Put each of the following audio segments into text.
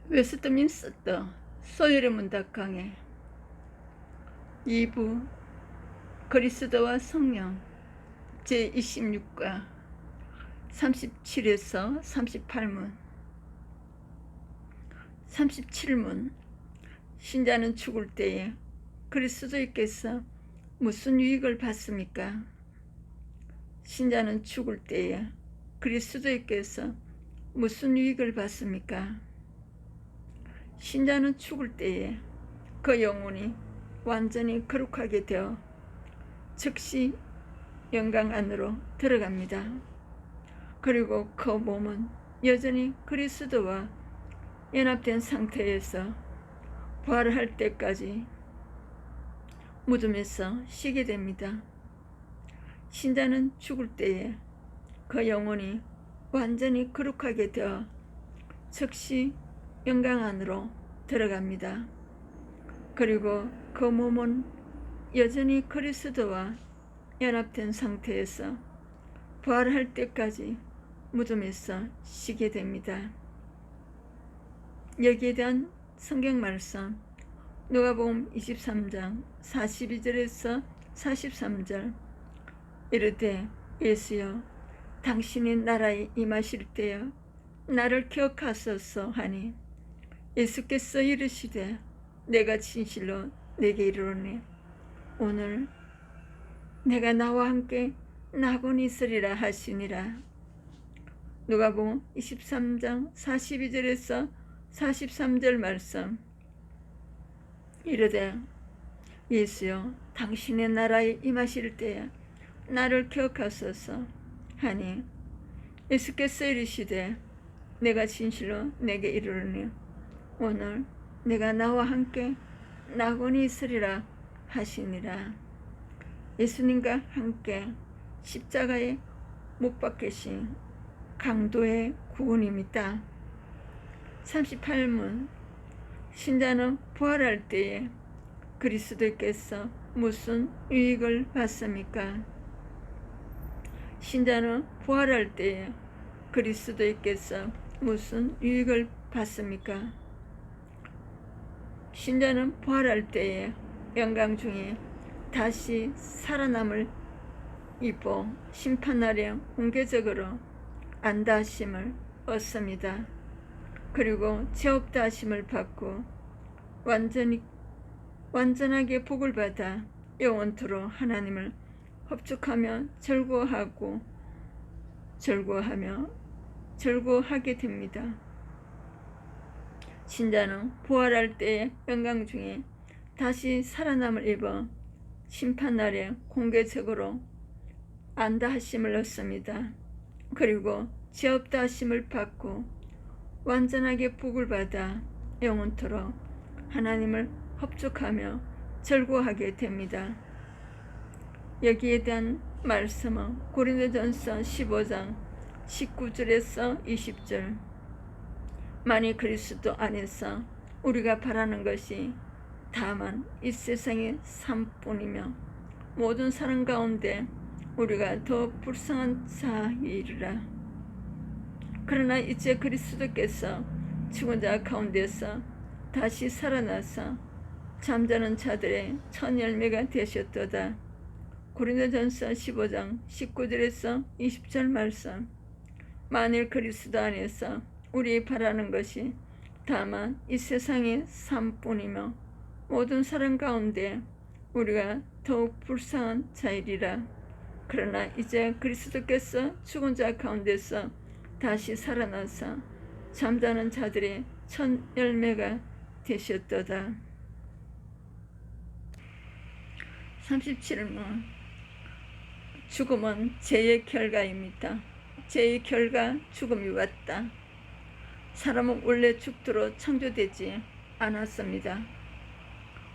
웨스트민스터 소율의 문답강의 2부 그리스도와 성령 제26과 37에서 38문 37문 신자는 죽을 때에 그리스도께서 무슨 유익을 받습니까? 신자는 죽을 때에 그리스도께서 무슨 유익을 받습니까? 신자는 죽을 때에 그 영혼이 완전히 거룩하게 되어 즉시 영광 안으로 들어갑니다. 그리고 그 몸은 여전히 그리스도와 연합된 상태에서 부활할 때까지 무덤에서 쉬게 됩니다. 신자는 죽을 때에 그 영혼이 완전히 거룩하게 되어 즉시 영광 안으로 들어갑니다. 그리고 그 몸은 여전히 그리스도와 연합된 상태에서 부활할 때까지 무덤에서 쉬게 됩니다. 여기에 대한 성경 말씀 누가복음 23장 42절에서 43절 이르되 예수여 당신이 나라에 임하실 때여 나를 기억하소서 하니 예수께서 이르시되 내가 진실로 내게 이르노니 오늘 내가 나와 함께 나곤 있으리라 하시니라. 누가복음 23장 42절에서 43절 말씀 이르되 예수여 당신의 나라에 임하실 때에 나를 기억하소서 하니 예수께서 이르시되 내가 진실로 내게 이르노니 오늘 내가 나와 함께 나곤이 있으리라 하시니라. 예수님과 함께 십자가에 못 박히신 강도의 구원입니다. 38문 신자는 부활할 때에 그리스도께서 무슨 유익을 받습니까? 신자는 부활할 때에 그리스도께서 무슨 유익을 받습니까? 신자는 부활할 때에 영광 중에 다시 살아남을 입어 심판날에 공개적으로 안다하심을 얻습니다. 그리고 죄 없다 하심을 받고 완전하게 복을 받아 영원토록 하나님을 합축하며 즐거워하게 됩니다. 신자는 부활할 때의 영광 중에 다시 살아남을 입어 심판날에 공개적으로 안다하심을 얻습니다. 그리고 죄 없다 하심을 받고 완전하게 복을 받아 영원토록 하나님을 합축하며 즐거워하게 됩니다. 여기에 대한 말씀은 고린도전서 15장 19절에서 20절 만일 그리스도 안에서 우리가 바라는 것이 다만 이 세상의 삶뿐이며 모든 사람 가운데 우리가 더 불쌍한 자이리라. 그러나 이제 그리스도께서 죽은 자 가운데서 다시 살아나서 잠자는 자들의 첫 열매가 되셨도다. 고린도전서 15장 19절에서 20절 말씀 만일 그리스도 안에서 우리 바라는 것이 다만 이 세상의 삶뿐이며 모든 사람 가운데 우리가 더욱 불쌍한 자이리라. 그러나 이제 그리스도께서 죽은 자 가운데서 다시 살아나서 잠자는 자들의 첫 열매가 되셨도다. 37문 죽음은 죄의 결과입니다. 죄의 결과 죽음이 왔다. 사람은 원래 죽도록 창조되지 않았습니다.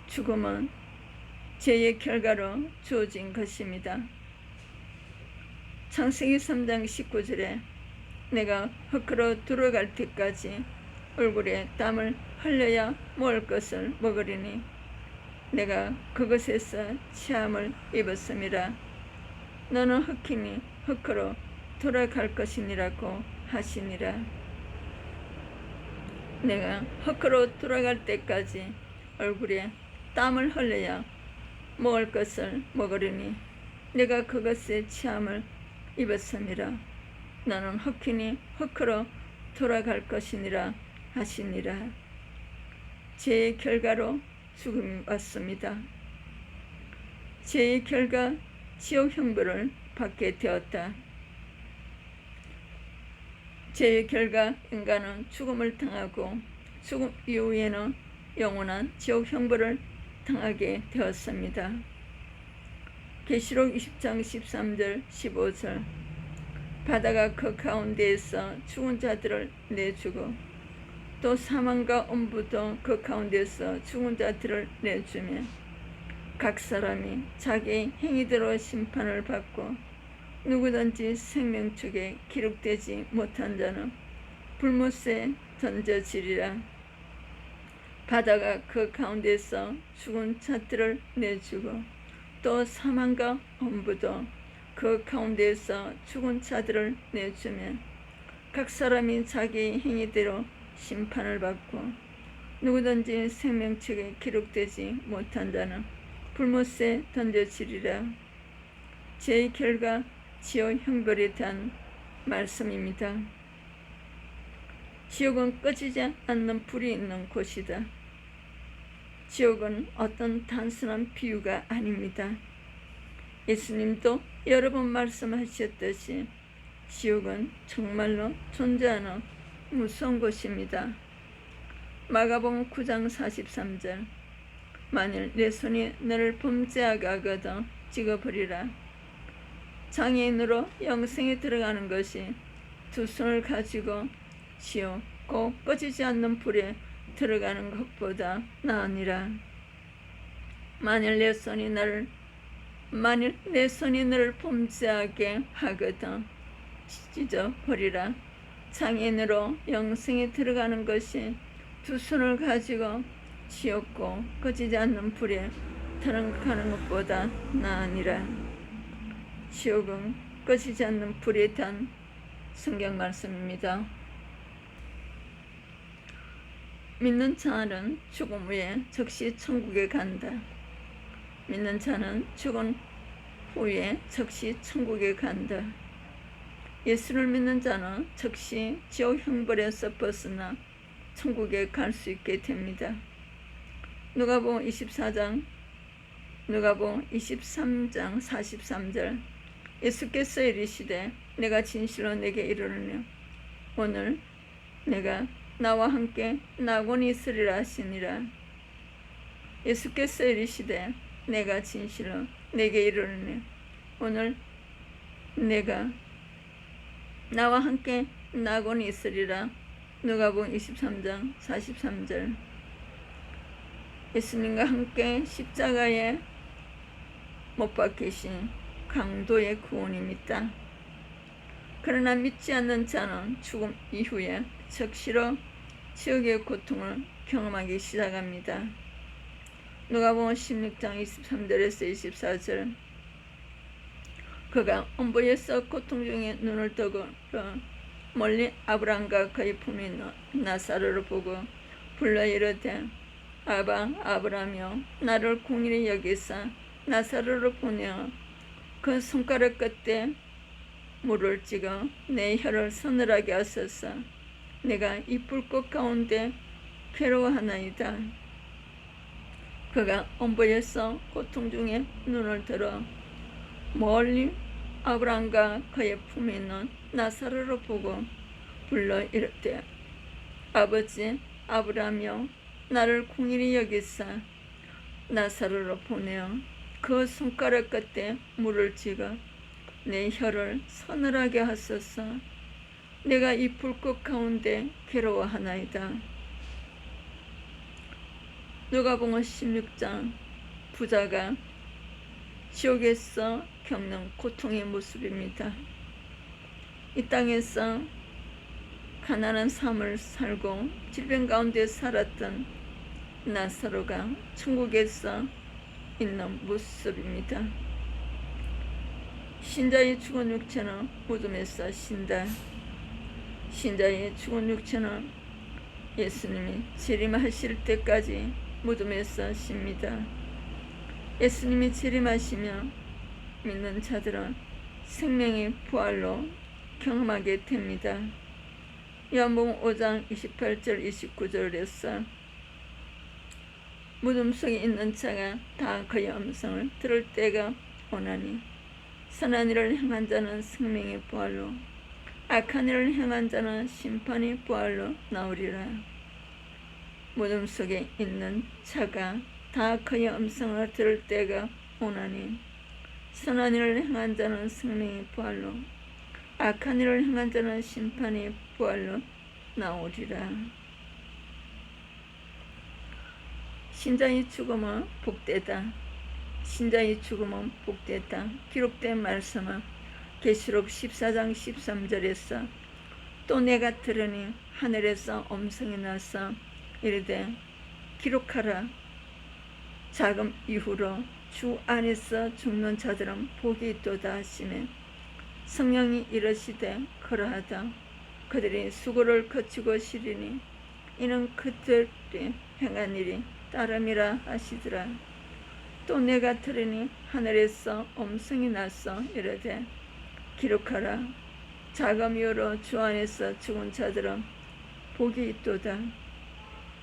죽음은 죄의 결과로 주어진 것입니다. 창세기 3장 19절에 내가 흙으로 들어갈 때까지 얼굴에 땀을 흘려야 먹을 것을 먹으리니 내가 그것에서 체함을 입었음이라. 너는 흙이니 흙으로 돌아갈 것이니라고 하시니라. 내가 헛걸어 돌아갈 때까지 얼굴에 땀을 흘려야 먹을 것을 먹으리니 내가 그것의 취함을 입었음이라. 나는 헛기니 헛걸어 돌아갈 것이니라 하시니라. 죄의 결과로 죽음이 왔습니다. 죄의 결과 지옥 형벌을 받게 되었다. 죄의 결과 인간은 죽음을 당하고 죽음 이후에는 영원한 지옥 형벌을 당하게 되었습니다. 계시록 20장 13절 15절 바다가 그 가운데에서 죽은 자들을 내주고 또 사망과 엄부도 그 가운데서 죽은 자들을 내주며 각 사람이 자기 행위대로 심판을 받고 누구든지 생명책에 기록되지 못한 자는 불못에 던져지리라. 바다가 그 가운데서 죽은 자들을 내주고 또 사망과 엄부도 그 가운데서 죽은 자들을 내주며 각 사람이 자기 행위대로 심판을 받고 누구든지 생명책에 기록되지 못한 자는 불못에 던져지리라. 죄의 결과 지옥 형벌에 대한 말씀입니다. 지옥은 꺼지지 않는 불이 있는 곳이다. 지옥은 어떤 단순한 비유가 아닙니다. 예수님도 여러 번 말씀하셨듯이 지옥은 정말로 존재하는 무서운 곳입니다. 마가복음 9장 43절 만일 내 손이 너를 범죄하게 하거든 찍어버리라. 장애인으로 영생에 들어가는 것이 두 손을 가지고 지옥 꼭 꺼지지 않는 불에 들어가는 것보다 나으니라. 만일 내 손이 너를 범죄하게 하거든 찢어버리라. 장애인으로 영생에 들어가는 것이 두 손을 가지고 지옥고 꺼지지 않는 불에 들어가는 것보다 나으니라. 지옥은 꺼지지 않는 불에 대한 성경 말씀입니다. 믿는 자는 죽음 후에 즉시 천국에 간다. 믿는 자는 죽은 후에 즉시 천국에 간다. 예수를 믿는 자는 즉시 지옥 형벌에서 벗어나 천국에 갈 수 있게 됩니다. 누가복음 23장 43절 예수께서 이르시되 내가 진실로 내게 이르노니 오늘 내가 나와 함께 낙원이 있으리라 하시니라. 예수께서 이르시되 내가 진실로 내게 이르노니 오늘 내가 나와 함께 낙원이 있으리라. 누가복음 23장 43절 예수님과 함께 십자가에 못 박히신 강도의 구원입니다. 그러나 믿지 않는 자는 죽음 이후에 즉시로 지옥의 고통을 경험하기 시작합니다. 누가복음 16장 23절에서 24절 그가 엄부에서 고통 중에 눈을 뜨고 멀리 아브라함과 그의 품에 있는 나사로를 보고 불러 이르되 아바 아브라함이여 나를 긍휼히 여기사 나사로를 보내어 그 손가락 끝에 물을 찍어 내 혀를 서늘하게 하소서. 내가 이 불꽃 가운데 괴로워하나이다. 그가 엄부에서 고통 중에 눈을 들어 멀리 아브라함과 그의 품에 있는 나사로를 보고 불러 이르되 아버지 아브라함이여 나를 긍휼히 여기사 나사로를 보내어 그 손가락 끝에 물을 찍어 내 혀를 서늘하게 하소서. 내가 이 불꽃 가운데 괴로워하나이다. 누가복음 16장 부자가 지옥에서 겪는 고통의 모습입니다. 이 땅에서 가난한 삶을 살고 질병 가운데 살았던 나사로가 천국에서 있는 모습입니다. 신자의 죽은 육체는 무덤에서 쉰다. 신자의 죽은 육체는 예수님이 재림하실 때까지 무덤에서 쉽니다. 예수님이 재림하시며 믿는 자들은 생명의 부활로 경험하게 됩니다. 요한복음 5장 28절 29절에서 무덤 속에 있는 자가 다 그의 음성을 들을 때가 오나니 선한 일을 행한 자는 생명의 부활로 악한 일을 행한 자는 심판의 부활로 나오리라. 무덤 속에 있는 자가 다 그의 음성을 들을 때가 오나니 선한 일을 행한 자는 생명의 부활로 악한 일을 행한 자는 심판의 부활로 나오리라. 신자의 죽음은 복되다. 신자의 죽음은 복되다. 기록된 말씀은 계시록 14장 13절에서 또 내가 들으니 하늘에서 음성이 나서 이르되 기록하라. 자금 이후로 주 안에서 죽는 자들은 복이 있도다 하시매 성령이 이르시되 그러하다. 그들이 수고를 거치고 쉬리니 이는 그들이 행한 일이 따름이라 하시더라. 또 내가 들으니 하늘에서 음성이 나서 이르되 기록하라. 자금 이후로 주 안에서 죽은 자들은 복이 있도다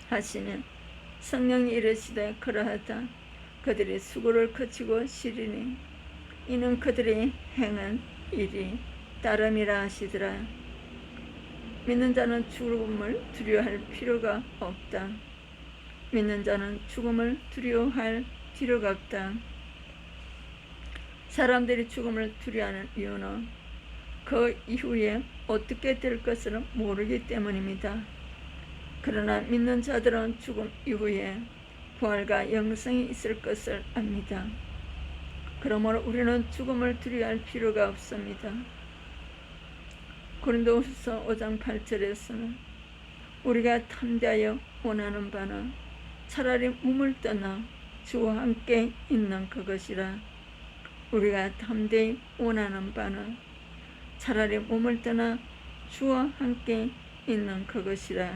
하시며 성령이 이르시되 그러하다. 그들이 수고를 거치고 쉬리니 이는 그들이 행한 일이 따름이라 하시더라. 믿는 자는 죽음을 두려워할 필요가 없다. 믿는 자는 죽음을 두려워할 필요가 없다. 사람들이 죽음을 두려워하는 이유는 그 이후에 어떻게 될 것을 모르기 때문입니다. 그러나 믿는 자들은 죽음 이후에 부활과 영생이 있을 것을 압니다. 그러므로 우리는 죽음을 두려워할 필요가 없습니다. 고린도후서 5장 8절에서는 우리가 탐대하여 원하는 바는 차라리 몸을 떠나 주와 함께 있는 그것이라. 우리가 탐대히 원하는 바는 차라리 몸을 떠나 주와 함께 있는 그것이라.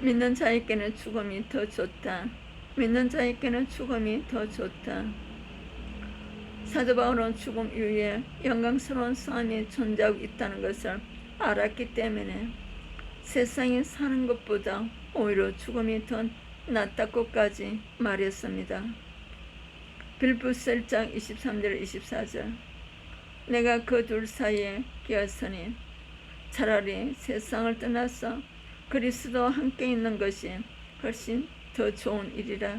믿는 자에게는 죽음이 더 좋다. 믿는 자에게는 죽음이 더 좋다. 사도 바울은 죽음 이후에 영광스러운 삶이 존재하고 있다는 것을 알았기 때문에 세상에 사는 것보다 오히려 죽음이 더 낫다고까지 말했습니다. 빌보스 1장 23절 24절 내가 그 둘 사이에 끼었으니 차라리 세상을 떠나서 그리스도와 함께 있는 것이 훨씬 더 좋은 일이라.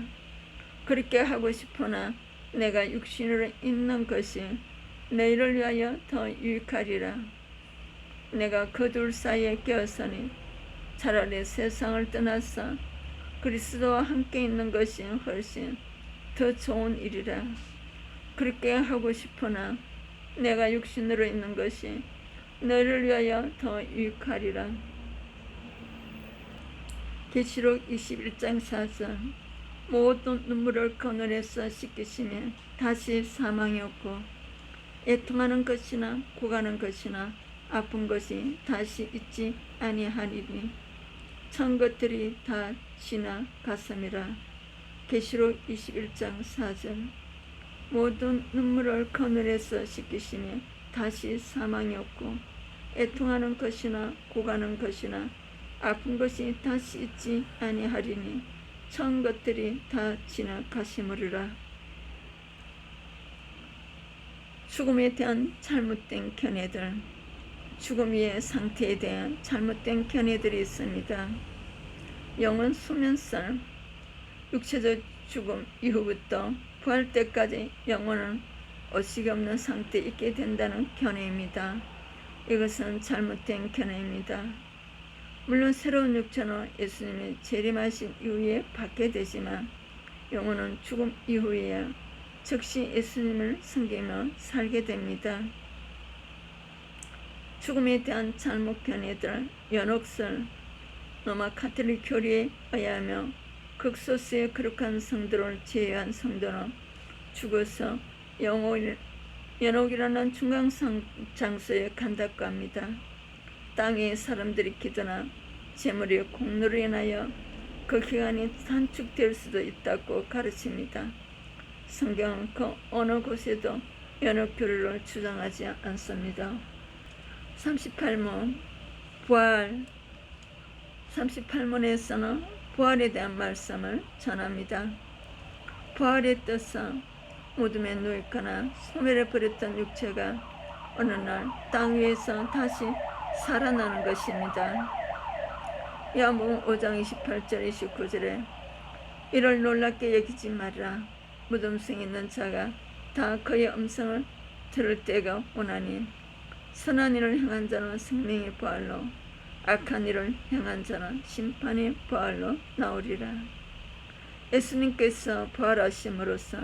그렇게 하고 싶으나 내가 육신으로 있는 것이 내일을 위하여 더 유익하리라. 내가 그 둘 사이에 끼었으니 차라리 세상을 떠나서 그리스도와 함께 있는 것이 훨씬 더 좋은 일이라. 그렇게 하고 싶으나 내가 육신으로 있는 것이 너를 위하여 더 유익하리라. 계시록 21장 4절 모든 눈물을 그 눈에서 씻기시며 다시 사망이 없고 애통하는 것이나 고가는 것이나 아픈 것이 다시 있지 아니하리니 천 것들이 다 지나갔음이라. 계시록 21장 4절 모든 눈물을 그 눈에서 씻기시며 다시 사망이 없고 애통하는 것이나 고가는 것이나 아픈 것이 다시 있지 아니하리니 천 것들이 다 지나가시므리라. 죽음에 대한 잘못된 견해들, 죽음의 상태에 대한 잘못된 견해들이 있습니다. 영은 수면설, 육체적 죽음 이후부터 부활 때까지 영혼은 의식이 없는 상태에 있게 된다는 견해입니다. 이것은 잘못된 견해입니다. 물론 새로운 육체는 예수님이 재림하신 이후에 받게 되지만 영혼은 죽음 이후에 즉시 예수님을 섬기며 살게 됩니다. 죽음에 대한 잘못 견해들, 연옥설, 로마 카톨릭 교리에 의하며 극소수의 거룩한 성도를 제외한 성도는 죽어서 연옥이라는 중간 장소에 간다고 합니다. 땅의 사람들이 기도나 재물이 공로로 인하여 그 기간이 단축될 수도 있다고 가르칩니다. 성경은 그 어느 곳에도 연옥교류를 주장하지 않습니다. 38문 부활 38문에서는 부활에 대한 말씀을 전합니다. 부활의 뜻은 무덤에 누있거나 소멸해 버렸던 육체가 어느 날 땅 위에서 다시 살아나는 것입니다. 요한복음 5장 28절 29절에 이를 놀랍게 여기지 말라. 무덤승에 있는 자가 다 그의 음성을 들을 때가 오나니 선한 일을 행한 자는 생명의 부활로 악한 일을 행한 자는 심판의 부활로 나오리라. 예수님께서 부활하심으로써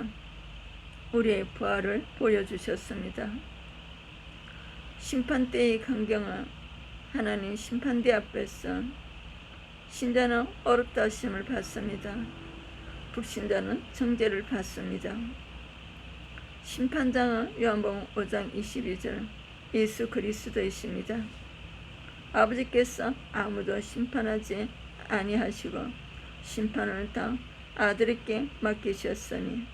우리의 부활을 보여주셨습니다. 심판대의 광경은 하나님 심판대 앞에서 신자는 어렵다 하심을 받습니다. 불신자는 정죄를 받습니다. 심판장은 요한복음 5장 22절 예수 그리스도이십니다. 아버지께서 아무도 심판하지 아니하시고 심판을 다 아들에게 맡기셨으니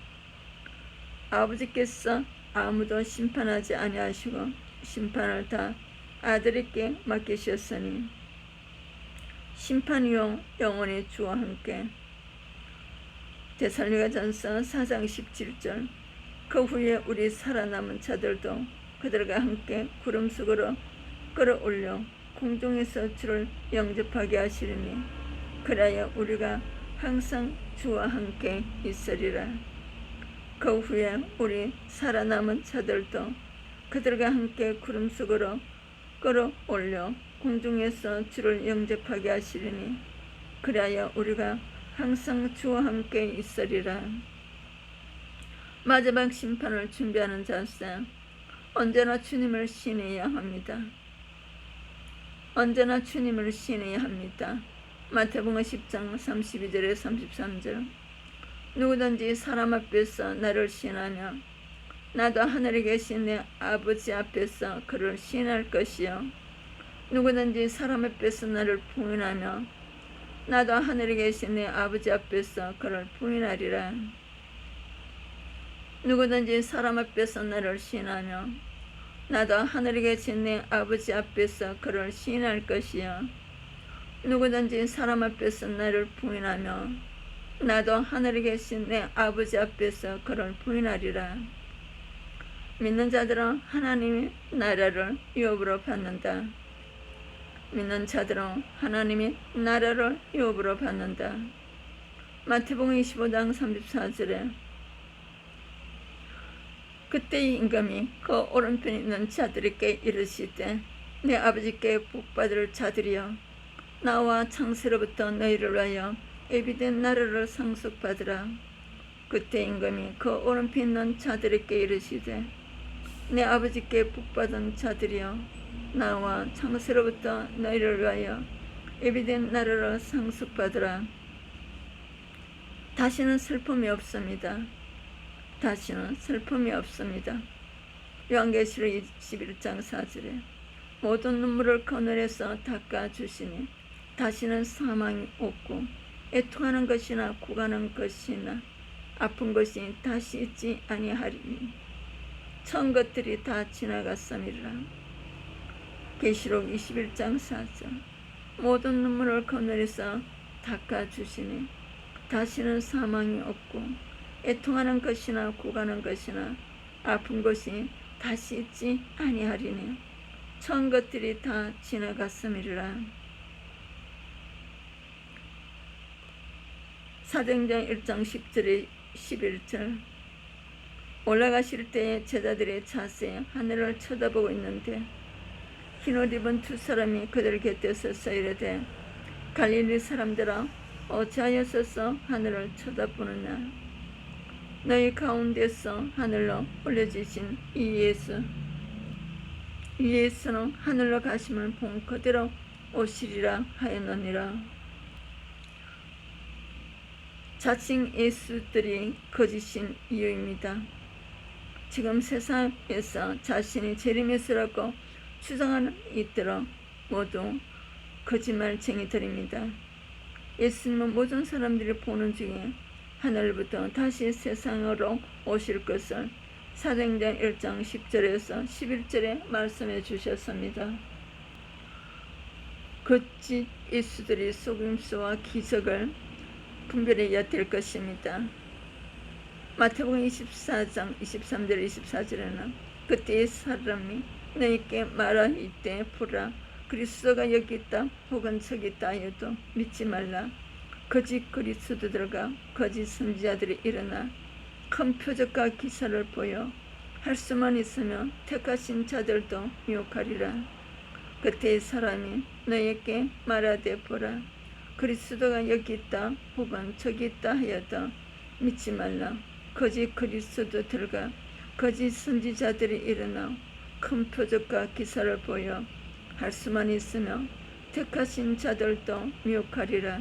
아버지께서 아무도 심판하지 아니하시고 심판을 다 아들에게 맡기셨으니 심판이요 영원히 주와 함께 데살로니가전서 4장 17절 그 후에 우리 살아남은 자들도 그들과 함께 구름 속으로 끌어올려 공중에서 주를 영접하게 하시리니 그래야 우리가 항상 주와 함께 있으리라. 그 후에 우리 살아남은 자들도 그들과 함께 구름 속으로 끌어올려 공중에서 주를 영접하게 하시리니 그래야 우리가 항상 주와 함께 있으리라. 마지막 심판을 준비하는 자세 언제나 주님을 신뢰해야 합니다. 언제나 주님을 신뢰해야 합니다. 마태복음 10장 32절에 33절 누구든지 사람 앞에서 나를 신하며 나도 하늘에 계신 내 아버지 앞에서 그를 신할 것이요 누구든지 사람 앞에서 나를 부인하며 나도 하늘에 계신 내 아버지 앞에서 그를 부인하리라. 누구든지 사람 앞에서 나를 신하며 나도 하늘에 계신 내 아버지 앞에서 그를 시인할 것이요 누구든지 사람 앞에서 나를 부인하며 나도 하늘에 계신 내 아버지 앞에서 그를 부인하리라. 믿는 자들은 하나님의 나라를 유업으로 받는다. 믿는 자들은 하나님의 나라를 유업으로 받는다. 마태복음 25장 34절에 그때의 임금이 그 오른편에 있는 자들에게 이르시되 내 아버지께 복받을 자들이여 나와 창세로부터 너희를 위하여 예비된 나라를 상속받으라. 그때 임금이 그 오른편에 있는 자들에게 이르시되 내 아버지께 복받은 자들이여 나와 창세로부터 너희를 위하여 예비된 나라를 상속받으라. 다시는 슬픔이 없습니다. 다시는 슬픔이 없습니다. 요한계시록 21장 4절에 모든 눈물을 그늘에서 닦아주시니 다시는 사망이 없고 애통하는 것이나 구가는 것이나 아픈 것이 다시 있지 아니하리니 처음 것들이 다 지나갔음이라. 계시록 21장 4절 모든 눈물을 그늘에서 닦아주시니 다시는 사망이 없고 애통하는 것이나 구가는 것이나 아픈 것이 다시 있지 아니하리니 처음 것들이 다 지나갔음이라. 사도행전 1장 10절에 11절 올라가실 때에 제자들의 자세 하늘을 쳐다보고 있는데 흰옷 입은 두 사람이 그들 곁에 서서 이르되 갈릴리 사람들아 어찌하여 서서 하늘을 쳐다보느냐. 너희 가운데서 하늘로 올려지신 이 예수는 하늘로 가심을 본 그대로 오시리라 하였느니라. 자칭 예수들이 거짓인 이유입니다. 지금 세상에서 자신이 재림 예수라고 주장하는 이들은 모두 거짓말쟁이들입니다. 예수님은 모든 사람들이 보는 중에 하늘부터 다시 세상으로 오실 것을 사도행전 1장 10절에서 11절에 말씀해 주셨습니다. 거짓 예수들이 속임수와 기적을 분별해 엿댈 것입니다. 마태복음 24장 23절 24절에는 그때의 사람이 너희께 말하이되 보라 그리스도가 여기 있다 혹은 저기 있다 하여도 믿지 말라. 거짓 그리스도들과 거짓 선지자들이 일어나 큰 표적과 기사를 보여 할 수만 있으면 택하신 자들도 미혹하리라. 그때의 사람이 너희에게 말하되 보라 그리스도가 여기 있다 혹은 저기 있다 하여도 믿지 말라. 거짓 그리스도들과 거짓 선지자들이 일어나 큰 표적과 기사를 보여 할 수만 있으며 택하신 자들도 미혹하리라.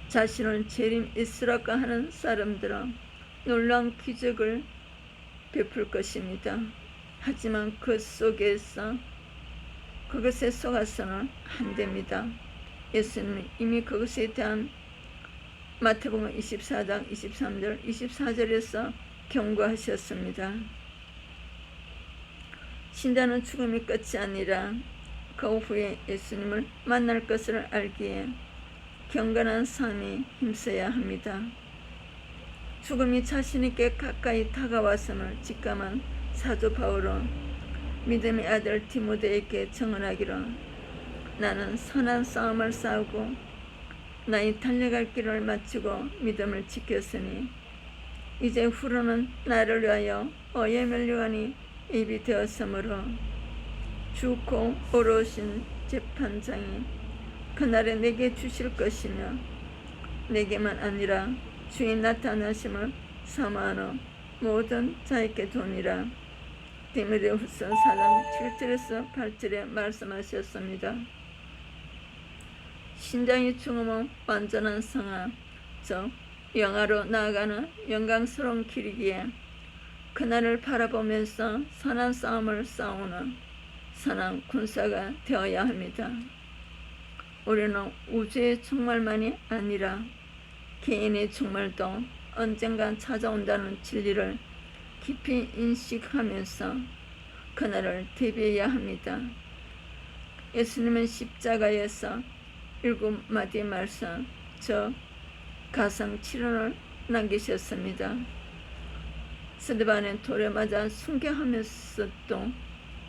자신을 재림 있으라고 하는 사람들은 놀라운 기적을 베풀 것입니다. 하지만 그것에 속아서는 안 됩니다. 예수님은 이미 그것에 대한 마태복음 24장 23절 24절에서 경고하셨습니다. 신자는 죽음이 끝이 아니라 그 후에 예수님을 만날 것을 알기에 경건한 삶이 힘써야 합니다. 죽음이 자신에게 가까이 다가왔음을 직감한 사도 바울은 믿음의 아들 디모데에게 증언하기로 나는 선한 싸움을 싸우고 나의 달려갈 길을 마치고 믿음을 지켰으니 이제 후로는 나를 위하여 어의 멸류관이 입이 되었으므로 주고 오르신 재판장이 그날에 내게 주실 것이며 내게만 아니라 주의 나타나심을 사모하는 모든 자에게 도니라. 디모데후서 4장 7절에서 8절에 말씀하셨습니다. 신자의 죽음은 완전한 성화, 즉 영화로 나아가는 영광스러운 길이기에 그날을 바라보면서 선한 싸움을 싸우는 선한 군사가 되어야 합니다. 우리는 우주의 종말만이 아니라 개인의 종말도 언젠가 찾아온다는 진리를 깊이 인식하면서 그날을 대비해야 합니다. 예수님은 십자가에서 7마디 말씀, 즉 가상 7원을 남기셨습니다. 스데반은 돌에 맞아 순교하면서도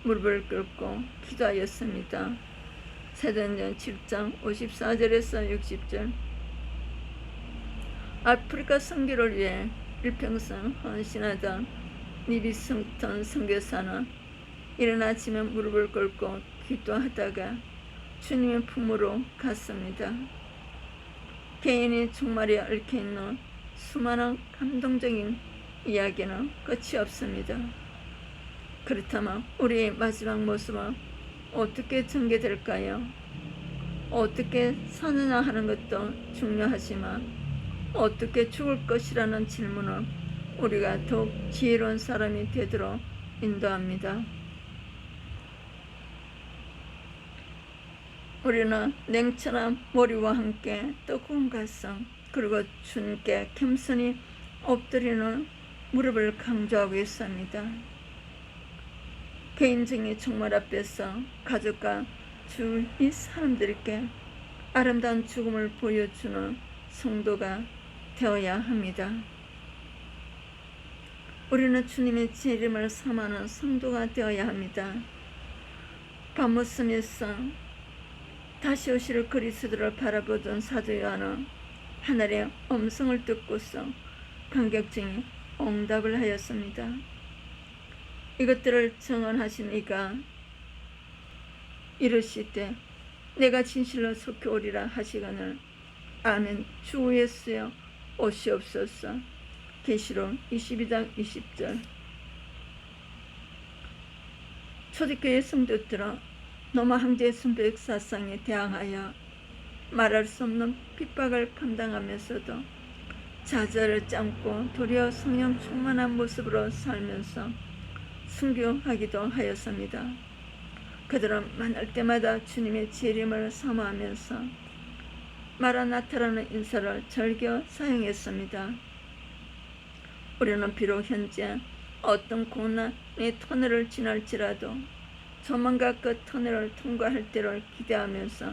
무릎을 꿇고 기도하였습니다. 사도행전 7장 54절에서 60절. 아프리카 선교를 위해 일평생 헌신하던 리비송턴 선교사는 이른 아침에 무릎을 꿇고 기도하다가 주님의 품으로 갔습니다. 개인의 종말에 얽혀있는 수많은 감동적인 이야기는 끝이 없습니다. 그렇다면 우리의 마지막 모습은 어떻게 전개될까요? 어떻게 사느냐 하는 것도 중요하지만 어떻게 죽을 것이라는 질문은 우리가 더욱 지혜로운 사람이 되도록 인도합니다. 우리는 냉철한 머리와 함께 뜨거운 가슴 그리고 주님께 겸손히 엎드리는 무릎을 강조하고 있습니다. 개인적인 종말 앞에서 가족과 주위 사람들께 아름다운 죽음을 보여주는 성도가 되어야 합니다. 우리는 주님의 재림을 사모하는 성도가 되어야 합니다. 밤모섬에서 다시 오실 그리스도를 바라보던 사도 요한은 하늘의 음성을 듣고서 감격증에 응답을 하였습니다. 이것들을 증언하신 이가 이르시되 내가 진실로 속히 오리라 하시거늘 아멘. 주 예수여 오시옵소서. 계시록 22장 20절. 초대교회 성도들은 로마 황제의 순백 사상에 대항하여 말할 수 없는 핍박을 감당하면서도 자절을 참고 도리어 성령 충만한 모습으로 살면서 순교하기도 하였습니다. 그들은 만날 때마다 주님의 재림을 사모하면서 마라나타라는 인사를 즐겨 사용했습니다. 우리는 비록 현재 어떤 고난의 터널을 지날지라도 조만간 그 터널을 통과할 때를 기대하면서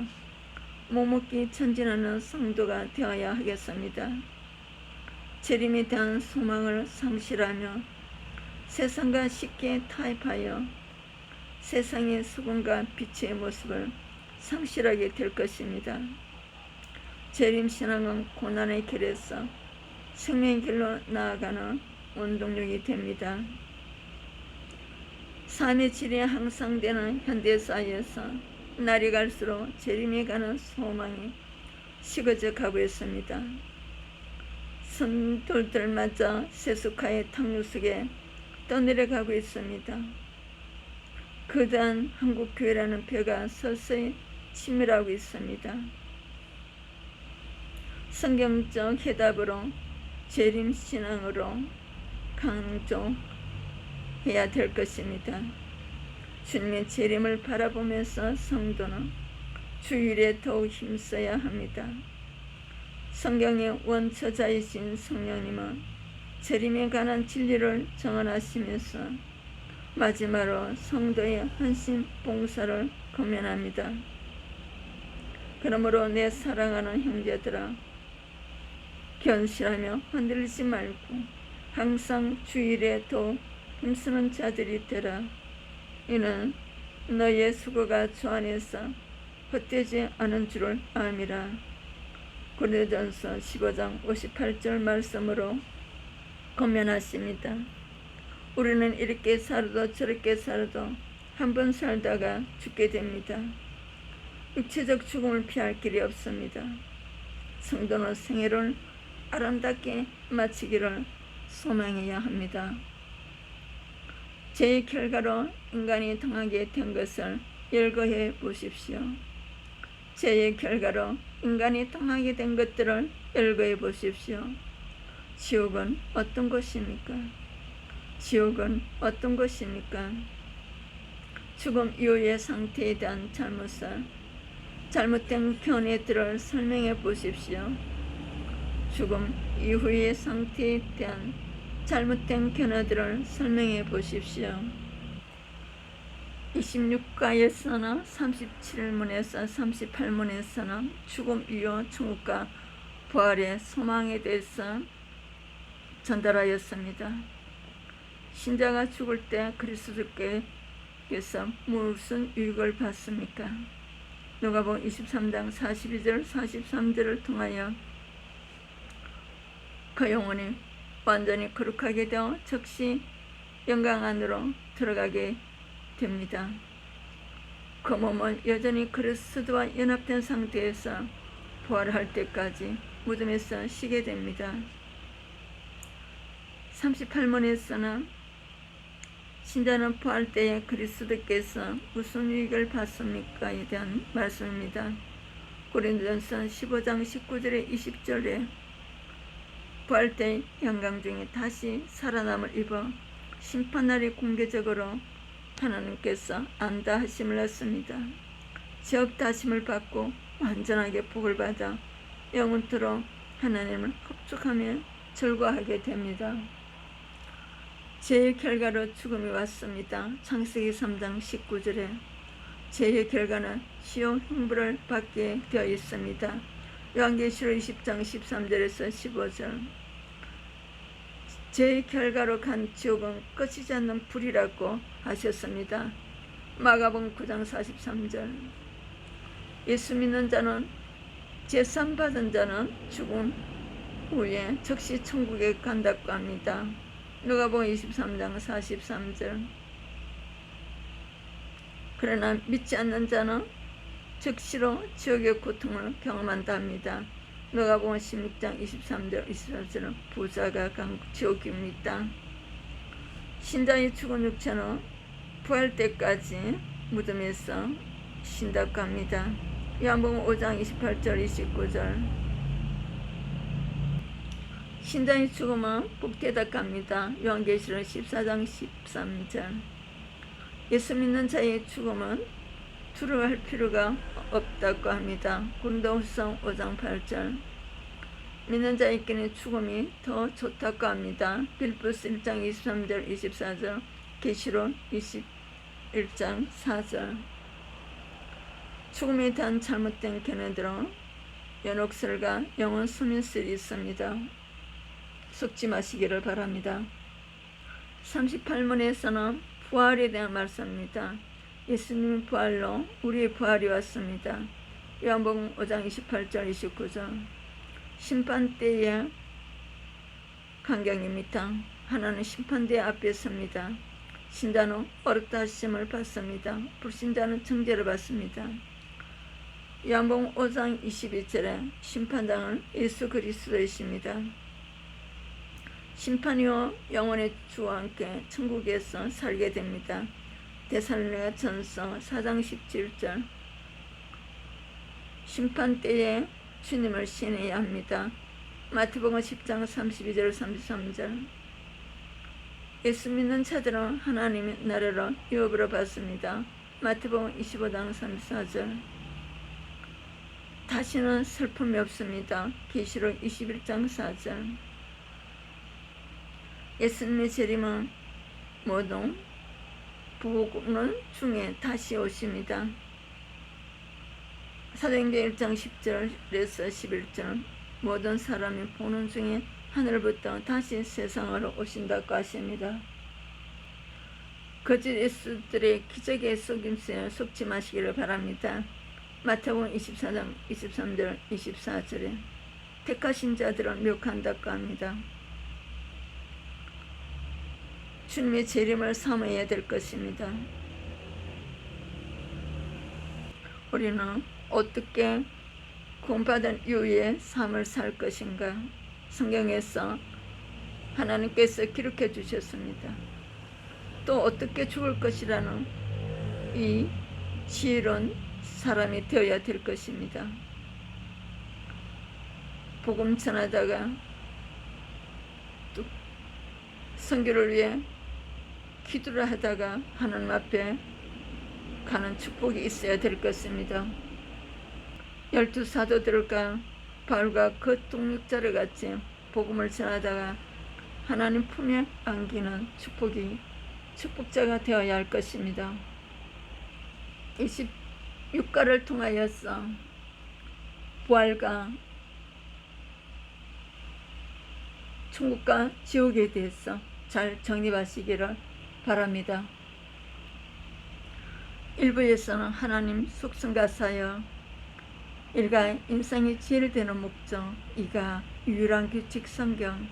묵묵히 전진하는 성도가 되어야 하겠습니다. 재림에 대한 소망을 상실하며 세상과 쉽게 타협하여 세상의 수고과 빛의 모습을 상실하게 될 것입니다. 재림신앙은 고난의 길에서 생명의 길로 나아가는 원동력이 됩니다. 삶의 질이 향상되는 현대사회에서 날이 갈수록 재림에 가는 소망이 식어져 가고 있습니다. 성도들마저 세속화의 탕류 속에 떠내려가고 있습니다. 거대한 한국교회라는 벼가 서서히 치밀하고 있습니다. 성경적 해답으로 재림신앙으로 강조해야 될 것입니다. 주님의 재림을 바라보면서 성도는 주일에 더욱 힘써야 합니다. 성경의 원처자이신 성령님은 재림에 관한 진리를 정언하시면서 마지막으로 성도의 헌신 봉사를 권면합니다. 그러므로 내 사랑하는 형제들아, 견실하며 흔들리지 말고 항상 주일에 더 힘쓰는 자들이 되라. 이는 너의 수고가 주 안에서 헛되지 않은 줄을 알미라. 고린도전서 15장 58절 말씀으로 권면하십니다. 우리는 이렇게 살아도 저렇게 살아도 한 번 살다가 죽게 됩니다. 육체적 죽음을 피할 길이 없습니다. 성도는 생애를 아름답게 마치기를 소망해야 합니다. 죄의 결과로 인간이 당하게 된 것을 열거해 보십시오. 죄의 결과로 인간이 당하게 된 것들을 열거해 보십시오. 지옥은 어떤 곳입니까? 지옥은 어떤 곳입니까? 죽음 이후의 상태에 대한 잘못된 견해들을 설명해 보십시오. 죽음 이후의 상태에 대한 잘못된 견해들을 설명해 보십시오. 26가에서나 37문에서 38문에서는 죽음 이후 천국과 부활의 소망에 대해서 전달하였습니다. 신자가 죽을 때 그리스도께서 무슨 유익을 받습니까? 누가복음 23장 42절 43절을 통하여 그 영혼이 완전히 거룩하게 되어 즉시 영광 안으로 들어가게 됩니다. 그 몸은 여전히 그리스도와 연합된 상태에서 부활할 때까지 무덤에서 쉬게 됩니다. 38문에서는 신자는 부활 때에 그리스도께서 무슨 유익을 받습니까에 대한 말씀입니다. 고린도전서 15장 19절에 20절에 부활 때의 영광 중에 다시 살아남을 입어 심판날이 공개적으로 하나님께서 안다 하심을 했습니다. 죄 없다 하심을 받고 완전하게 복을 받아 영원토록 하나님을 합축하며 즐거워하게 됩니다. 죄의 결과로 죽음이 왔습니다. 창세기 3장 19절에 죄의 결과는 시험 형벌을 받게 되어 있습니다. 요한계시록 20장 13절에서 15절 죄의 결과로 간 지옥은 꺼지지 않는 불이라고 하셨습니다. 마가복음 9장 43절 예수 믿는 자는 제산 받은 자는 죽은 후에 즉시 천국에 간다고 합니다. 누가복음 23장 43절 그러나 믿지 않는 자는 즉시로 지옥의 고통을 경험한다 합니다. 누가복음 16장 23절 24절은 부자가 간 지옥입니다. 신자의 죽은 육체는 부활 때까지 무덤에서 쉰다고 합니다. 요한복음 5장 28절 29절 신자의 죽음은 복되다고 합니다. 요한계시록 14장 13절 예수 믿는 자의 죽음은 두려워할 필요가 없다고 합니다. 고린도후서 5장 8절. 믿는 자에게는 죽음이 더 좋다고 합니다. 빌립보서 1장 23절 24절, 계시록 21장 4절. 죽음에 대한 잘못된 견해들은 연옥설과 영혼 소멸설이 있습니다. 속지 마시기를 바랍니다. 38문에서는 부활에 대한 말씀입니다. 예수님의 부활로 우리의 부활이 왔습니다. 요한복음 5장 28절 29절. 심판대의 광경입니다. 하나는 심판대 앞에 섭니다. 신자는 어렵다 하심을 받습니다. 불신자는 정죄를 받습니다. 요한복음 5장 22절에 심판장은 예수 그리스도이십니다. 심판 후 영원의 주와 함께 천국에서 살게 됩니다. 데살로니가 전서 4장 17절. 심판 때에 주님을 신해야 합니다. 마태복음 10장 32절 33절. 예수 믿는 자들은 하나님의 나라를 유업으로 받습니다. 마태복음 25장 34절. 다시는 슬픔이 없습니다. 계시록 21장 4절. 예수님의 재림은 모든 부부는 중에 다시 오십니다. 사도행전 1장 10절에서 11절. 모든 사람이 보는 중에 하늘부터 다시 세상으로 오신다고 하십니다. 거짓 예수들의 기적의 속임수에 속지 마시기를 바랍니다. 마태복음 24장 23절 24절에 택하신 자들은 묘한다고 합니다. 주님의 재림을 삼아야 될 것입니다. 우리는 어떻게 구원받은 이후에 삶을 살 것인가? 성경에서 하나님께서 기록해 주셨습니다. 또 어떻게 죽을 것이라는 이 지혜로운 사람이 되어야 될 것입니다. 복음 전하다가 또 선교를 위해 기도를 하다가 하나님 앞에 가는 축복이 있어야 될 것입니다. 12 사도들과 바울과 그 동력자를 같이 복음을 전하다가 하나님 품에 안기는 축복자가 되어야 할 것입니다. 26가를 통하여서 부활과 천국과 지옥에 대해서 잘 정립하시기를 바랍니다. 1부에서는 하나님 속성과 사역, 1가 인생이 제일 되는 목적, 2가 유일한 규칙 성경,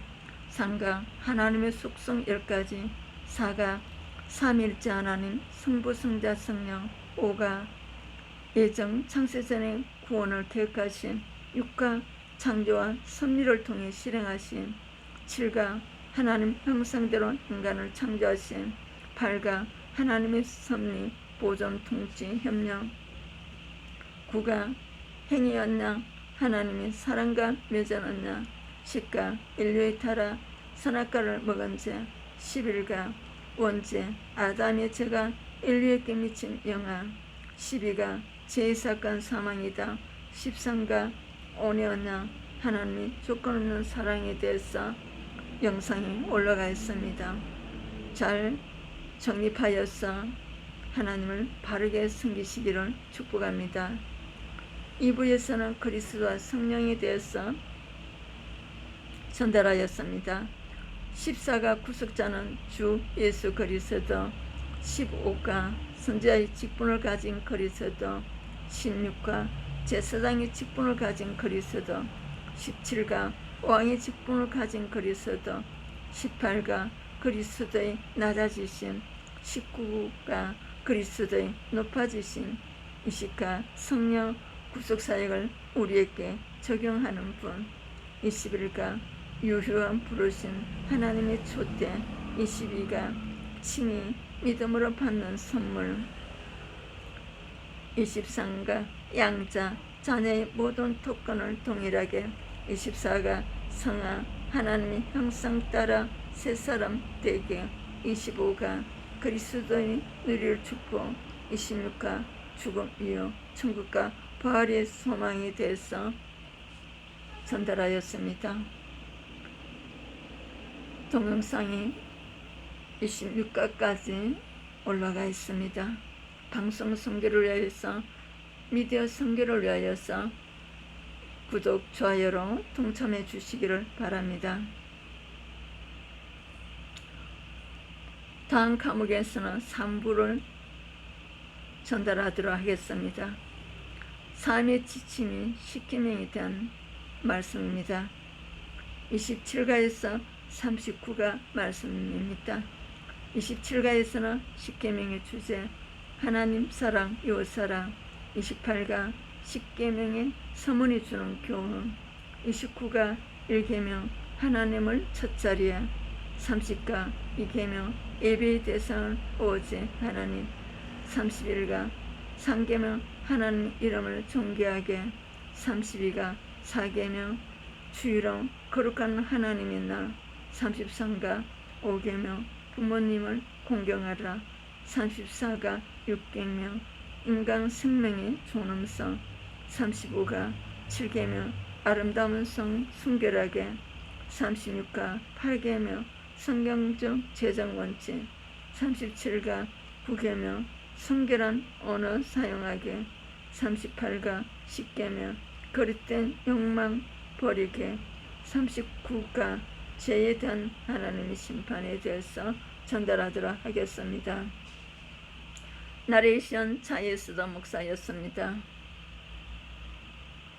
3가 하나님의 속성 10가지, 4가 삼일째 하나님 성부 성자 성령, 5가 예정 창세전의 구원을 계획하신, 6가 창조와 섭리를 통해 실행하신, 7가 하나님 형상대로 인간을 창조하신, 8가 하나님의 섭리, 보존, 통치, 협력, 9가 행위였냐 하나님의 사랑과 맺어놨냐, 10가 인류의 타락 선악과를 먹은 죄, 11가 원죄 아담의 죄가 인류에게 미친 영향, 12가 죄의 사건 사망이다, 13가 온유였냐 하나님의 조건 없는 사랑에 대해서 영상이 올라가 있습니다. 잘 정립하여서 하나님을 바르게 섬기시기를 축복합니다. 2부에서는 그리스도와 성령에 대해서 전달하였습니다. 14가 구속자는 주 예수 그리스도, 15가 선지자의 직분을 가진 그리스도, 16가 제사장의 직분을 가진 그리스도, 17가 왕의 직분을 가진 그리스도, 18가 그리스도의 낮아지심, 19가 그리스도의 높아지심, 20가 성령 구속사역을 우리에게 적용하는 분, 21가 유효한 부르심 하나님의 촛대, 22가 칭의 믿음으로 받는 선물, 23가 양자 자녀의 모든 특권을 동일하게, 24가 성아 하나님의 형상 따라 새 사람 되게, 25가 그리스도의 누릴 축복, 26가 죽음 이후 천국과 부활의 소망에 대해서 전달하였습니다. 동영상이 26가까지 올라가 있습니다. 방송 선교를 위하여서, 미디어 선교를 위하여서 구독, 좋아요로 동참해 주시기를 바랍니다. 다음 과목에서는 3부를 전달하도록 하겠습니다. 삶의 지침이 십계명에 대한 말씀입니다. 27가에서 39가 말씀입니다. 27가에서는 십계명의 주제, 하나님 사랑, 이웃 사랑. 28가 십계명의 서문이 주는 교훈. 29가 1계명, 하나님을 첫자리에. 30가 2계명, 예배의 대상은 오직 하나님. 31가 3계명, 하나님 이름을 존귀하게. 32가 4계명, 주일은 거룩한 하나님의 날. 33가 5계명, 부모님을 공경하라. 34가 6계명, 인간 생명의 존엄성. 35가 7계명, 아름다운 성 순결하게. 36가 8계명, 성경적 재정 원칙. 37가 9계명, 순결한 언어 사용하게. 38가 10계명, 거짓된 욕망 버리게. 39가 죄에 대한 하나님의 심판에 대해서 전달하도록 하겠습니다. 나레이션 차예수도 목사였습니다.